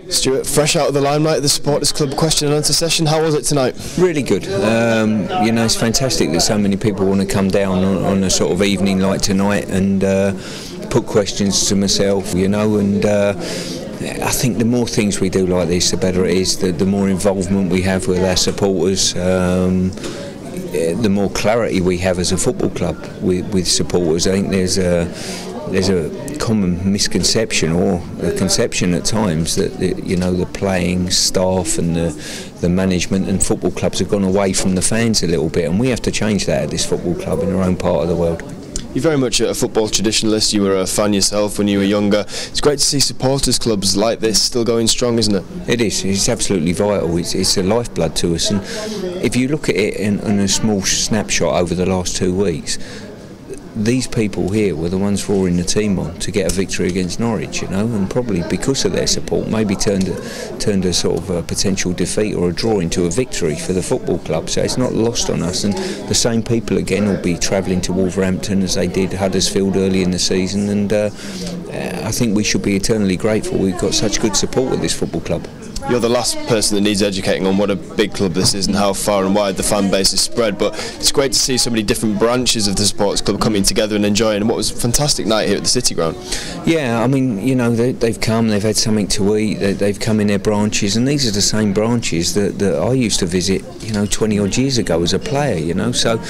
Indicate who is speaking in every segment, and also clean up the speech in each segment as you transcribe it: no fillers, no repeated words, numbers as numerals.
Speaker 1: Stuart, fresh out of the limelight of the Supporters Club question and answer session, how was it tonight?
Speaker 2: Really good. You know, it's fantastic that so many people want to come down on a sort of evening like tonight and put questions to myself, you know, and I think the more things we do like this, the better it is, the more involvement we have with our supporters, the more clarity we have as a football club with supporters. I think there's a common misconception or a conception at times that you know, the playing staff and the management and football clubs have gone away from the fans a little bit, and we have to change that at this football club in our own part of the world.
Speaker 1: You're very much a football traditionalist. You were a fan yourself when you were younger. It's great to see supporters clubs like this still going strong, isn't it?
Speaker 2: It is. It's absolutely vital. It's a lifeblood to us, and if you look at it in a small snapshot over the last 2 weeks, these people here were the ones roaring the team on to get a victory against Norwich, you know, and probably because of their support maybe turned a sort of a potential defeat or a draw into a victory for the football club. So it's not lost on us, and the same people again will be travelling to Wolverhampton as they did Huddersfield early in the season, and I think we should be eternally grateful we've got such good support with this football club.
Speaker 1: You're the last person that needs educating on what a big club this is and how far and wide the fan base is spread, but it's great to see so many different branches of the Supporters Club coming together and enjoying what was a fantastic night here at the City Ground. Yeah,
Speaker 2: I mean, you know, they've come, they've had something to eat, they've come in their branches, and these are the same branches that I used to visit, you know, 20 odd years ago as a player, you know, so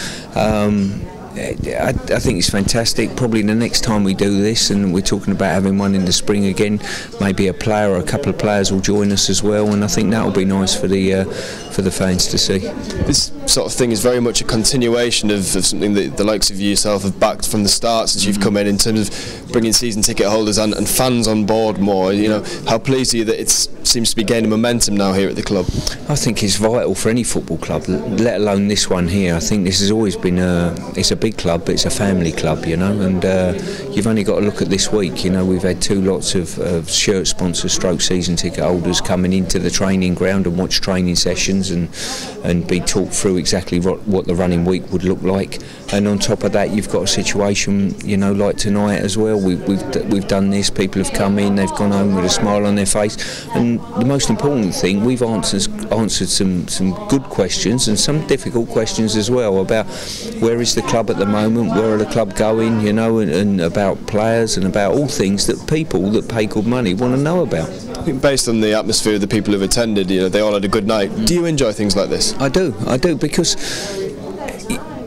Speaker 2: I think it's fantastic. Probably the next time we do this, and we're talking about having one in the spring again, maybe a player or a couple of players will join us as well, and I think that will be nice for the fans to see.
Speaker 1: This sort of thing is very much a continuation of something that the likes of yourself have backed from the start since you've come in terms of bringing season ticket holders and fans on board more. You know, how pleased are you that it seems to be gaining momentum now here at the club?
Speaker 2: I think it's vital for any football club, let alone this one here. I think this has always been it's a big club, but it's a family club, you know, and you've only got to look at this week. You know, we've had 2 lots of shirt sponsors stroke season ticket holders coming into the training ground and watch training sessions and be talked through exactly what the running week would look like. And on top of that, you've got a situation, you know, like tonight as well. We've done this, people have come in, they've gone home with a smile on their face, and the most important thing, we've answered some good questions and some difficult questions as well about where is the club at the moment, where are the club going, you know, and about players and about all things that people that pay good money want to know about.
Speaker 1: I think based on the atmosphere of the people who've attended, you know, they all had a good night. Do you enjoy things like this?
Speaker 2: I do, because,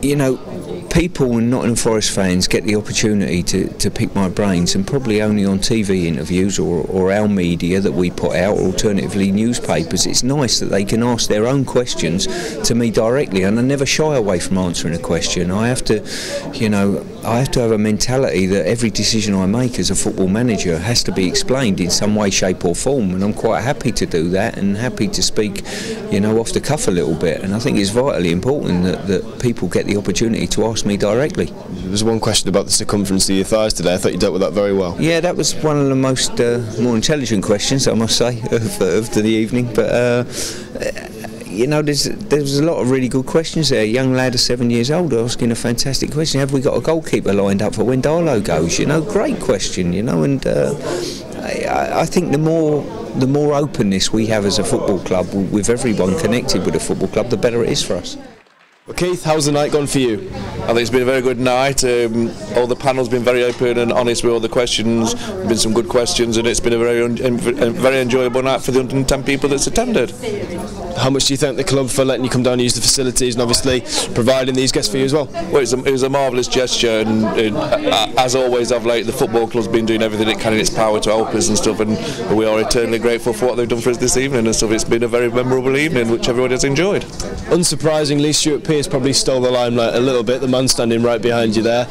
Speaker 2: you know, people and Nottingham Forest fans get the opportunity to pick my brains, and probably only on TV interviews or our media that we put out, or alternatively newspapers. It's nice that they can ask their own questions to me directly, and I never shy away from answering a question. I have to, you know, I have to have a mentality that every decision I make as a football manager has to be explained in some way, shape or form, and I'm quite happy to do that and happy to speak, you know, off the cuff a little bit. And I think it's vitally important that people get the opportunity to ask me directly.
Speaker 1: There was one question about the circumference of your thighs today. I thought you dealt with that very well.
Speaker 2: Yeah, that was one of the most more intelligent questions, I must say, of the evening. But you know, there was a lot of really good questions there. A young lad of 7 years old asking a fantastic question. Have we got a goalkeeper lined up for when Darlow goes? You know, great question. You know, and I think the more openness we have as a football club with everyone connected with a football club, the better it is for us.
Speaker 1: Well, Keith, how's the night gone for you?
Speaker 3: I think it's been a very good night. All the panel's been very open and honest with all the questions. There's been some good questions, and it's been a very enjoyable night for the 110 people that's attended.
Speaker 1: How much do you thank the club for letting you come down and use the facilities, and obviously providing these guests for you as well?
Speaker 3: Well, it was a marvellous gesture, and as always of late, the football club's been doing everything it can in its power to help us and stuff, and we are eternally grateful for what they've done for us this evening and stuff. It's been a very memorable evening, which everybody has enjoyed.
Speaker 1: Unsurprisingly, Stuart Pearce probably stole the limelight a little bit, the man standing right behind you there.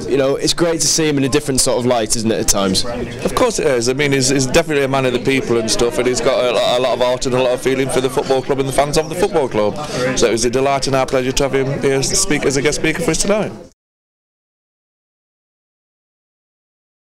Speaker 1: You know, it's great to see him in a different sort of light, isn't it, at times?
Speaker 3: Of course it is. I mean, he's definitely a man of the people and stuff, and he's got a lot of heart and a lot of feeling for the football club and the fans of the football club. So it was a delight and our pleasure to have him here speak as a guest speaker for us tonight.